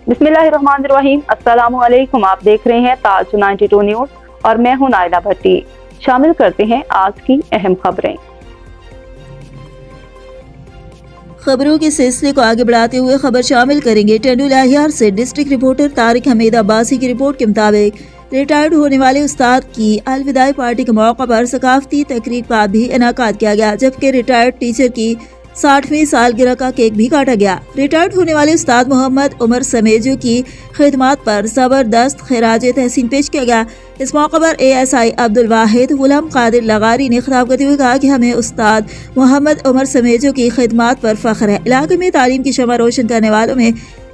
बिस्मिल्लाहिर्रहमानिर्रहीम। अस्सलामु अलैकुम। आप देख रहे हैं ताज 92 न्यूज़ और मैं हूं नाइला भट्टी। शामिल करते हैं आज की अहम खबरें। खबरों के सिलसिले को आगे बढ़ाते हुए खबर शामिल करेंगे टंडू लाहियार से डिस्ट्रिक्ट रिपोर्टर तारिक हमीद अब्बासी की रिपोर्ट के मुताबिक रिटायर्ड होने वाले उस्ताद की अलविदाई पार्टी के मौके पर सकाफती तकरीब का भी इनाकाद किया गया, जबकि रिटायर्ड टीचर की 60वीं सालगिरह का केक भी काटा गया। रिटायर्ड होने वाले उस्ताद मोहम्मद उमर समेजो की खिदमत पर जबरदस्त खिराज तहसीन पेश किया गया। इस मौके पर ASI अब्दुल वाहिद गुलाम कादिर लगारी ने खिताब करते हुए कहा कि हमें उस्ताद मोहम्मद उमर समेजो की खिदमत पर फख्र है। इलाके में तालीम की शमع रोशन करने वालों में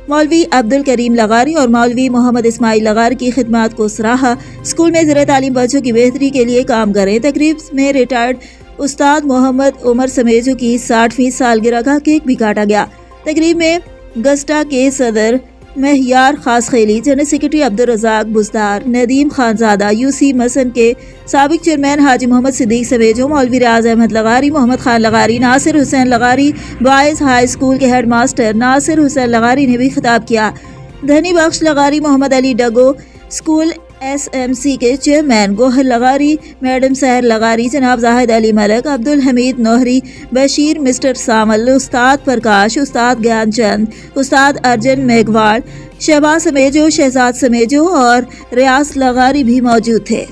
मौलवी अब्दुल करीम लगारी और मौलवी मोहम्मद इस्माइल लगारी की खिदमत को सराहा। स्कूल में ज़र तालीम बच्चों की बेहतरी के लिए काम करें। तकरीब में रिटायर्ड उस्ताद मोहम्मद उमर समेजो की 60वीं सालगिरह का केक भी काटा गया। तकरीब में गस्टा के सदर Mahiyar Khas Kheli, general secretary Abdul Razzaq Buzdar, Nadeem Khanzada, UC Masan के साबिक chairman Haji Mohammad Siddique Samejo, Maulvi Riaz Ahmed Lagari, Mohammad Khan Lagari, Nasir Hussain Lagari, boys high school के हेड मास्टर नासिर हुसैन लगारी ने भी खिताब किया। धनी बख्श लगारी, मोहम्मद अली डगो, स्कूल SMC के चेयरमैन गोहर लगारी, मैडम सहर लगारी, जनाब जाहिद अली मलक, अब्दुल हमीद नोहरी, बशीर मिस्टर सामल, उस्ताद प्रकाश, उस्ताद ज्ञानचंद, उस्ताद अर्जन मेघवाल, शहबाज समेजो, शहजाद समेजो और रियाज लगारी भी मौजूद थे।